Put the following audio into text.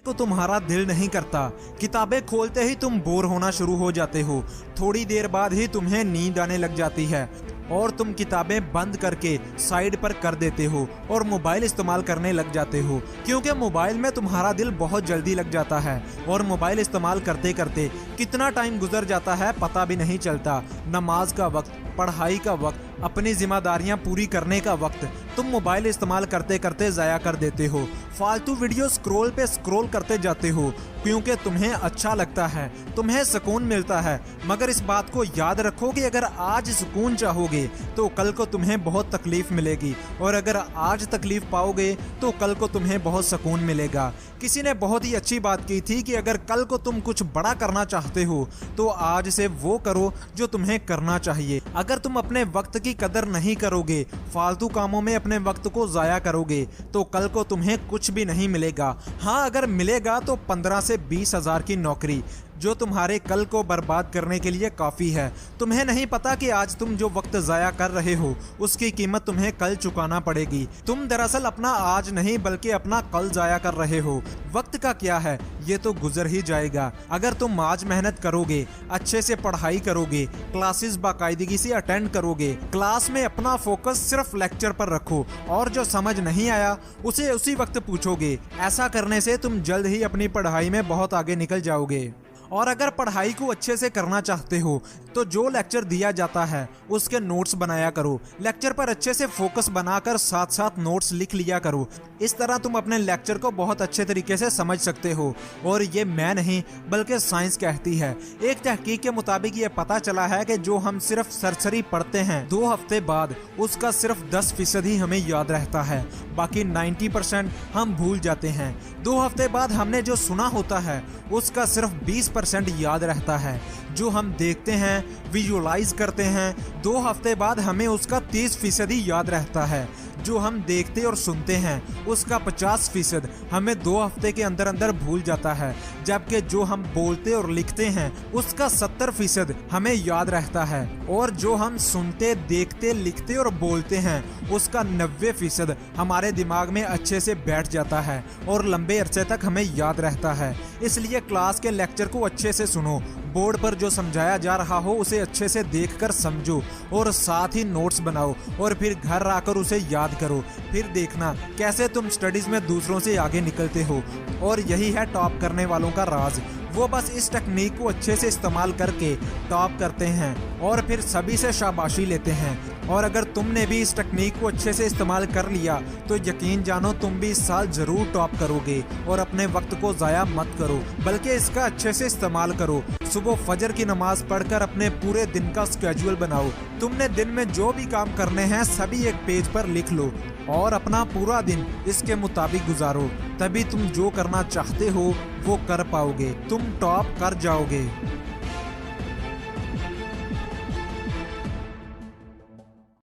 को तुम्हारा दिल नहीं करता। किताबें खोलते ही तुम बोर होना शुरू हो जाते हो। थोड़ी देर बाद ही तुम्हें नींद आने लग जाती है और तुम किताबें बंद करके साइड पर कर देते हो और मोबाइल इस्तेमाल करने लग जाते हो, क्योंकि मोबाइल में तुम्हारा दिल बहुत जल्दी लग जाता है और मोबाइल इस्तेमाल करते करते कितना टाइम गुजर जाता है पता भी नहीं चलता। नमाज का वक्त, पढ़ाई का वक्त, अपनी जिम्मेदारियां पूरी करने का वक्त तुम मोबाइल इस्तेमाल करते करते ज़ाया कर देते हो। फालतू वीडियो स्क्रॉल पे स्क्रॉल करते जाते हो क्योंकि तुम्हें अच्छा लगता है, तुम्हें सुकून मिलता है। मगर इस बात को याद रखो कि अगर आज सुकून चाहोगे तो कल को तुम्हें बहुत तकलीफ मिलेगी, और अगर आज तकलीफ पाओगे तो कल को तुम्हें बहुत सुकून मिलेगा। किसी ने बहुत ही अच्छी बात की थी कि अगर कल को तुम कुछ बड़ा करना चाहते हो तो आज से वो करो जो तुम्हें करना चाहिए। अगर तुम अपने वक्त की कदर नहीं करोगे, फालतू कामों में अपने वक्त को ज़ाया करोगे तो कल को तुम्हें कुछ भी नहीं मिलेगा। हाँ, अगर मिलेगा तो 15 से 20 हज़ार की नौकरी, जो तुम्हारे कल को बर्बाद करने के लिए काफ़ी है। तुम्हें नहीं पता कि आज तुम जो वक्त ज़ाया कर रहे हो उसकी कीमत तुम्हें कल चुकाना पड़ेगी। तुम दरअसल अपना आज नहीं बल्कि अपना कल ज़ाया कर रहे हो। वक्त का क्या है, ये तो गुजर ही जाएगा। अगर तुम आज मेहनत करोगे, अच्छे से पढ़ाई करोगे, क्लासेस बाकायदगी से अटेंड करोगे, क्लास में अपना फोकस सिर्फ लेक्चर पर रखो और जो समझ नहीं आया उसे उसी वक्त पूछोगे, ऐसा करने से तुम जल्द ही अपनी पढ़ाई में बहुत आगे निकल जाओगे। और अगर पढ़ाई को अच्छे से करना चाहते हो तो जो लेक्चर दिया जाता है उसके नोट्स बनाया करो। लेक्चर पर अच्छे से फोकस बनाकर साथ साथ नोट्स लिख लिया करो। इस तरह तुम अपने लेक्चर को बहुत अच्छे तरीके से समझ सकते हो। और ये मैं नहीं बल्कि साइंस कहती है। एक तहकीक के मुताबिक ये पता चला है कि जो हम सिर्फ सरसरी पढ़ते हैं 2 हफ्ते बाद उसका सिर्फ 10% ही हमें याद रहता है, बाकी 90% हम भूल जाते हैं। 2 हफ्ते बाद हमने जो सुना होता है उसका सिर्फ 20% याद रहता है। जो हम देखते हैं, विजुअलाइज करते हैं, 2 हफ्ते बाद हमें उसका 30% ही याद रहता है। जो हम देखते और सुनते हैं उसका 50% हमें 2 हफ्ते के अंदर अंदर भूल जाता है, जबकि जो हम बोलते और लिखते हैं उसका 70% हमें याद रहता है। और जो हम सुनते, देखते, लिखते और बोलते हैं उसका 90% हमारे दिमाग में अच्छे से बैठ जाता है और लंबे अरसे तक हमें याद रहता है। इसलिए क्लास के लेक्चर को अच्छे से सुनो, बोर्ड पर जो समझाया जा रहा हो उसे अच्छे से देखकर समझो और साथ ही नोट्स बनाओ और फिर घर आकर उसे याद करो। फिर देखना कैसे तुम स्टडीज में दूसरों से आगे निकलते हो। और यही है टॉप करने वालों का राज। वो बस इस टेक्निक को अच्छे से इस्तेमाल करके टॉप करते हैं और फिर सभी से शाबाशी लेते हैं। और अगर तुमने भी इस टेक्निक को अच्छे से इस्तेमाल कर लिया तो यकीन जानो तुम भी इस साल जरूर टॉप करोगे। और अपने वक्त को ज़ाया मत करो बल्कि इसका अच्छे से इस्तेमाल करो। सुबह फजर की नमाज पढ़कर अपने पूरे दिन का स्केड्यूल बनाओ। तुमने दिन में जो भी काम करने हैं सभी एक पेज पर लिख लो और अपना पूरा दिन इसके मुताबिक गुजारो। तभी तुम जो करना चाहते हो वो कर पाओगे, तुम टॉप कर जाओगे।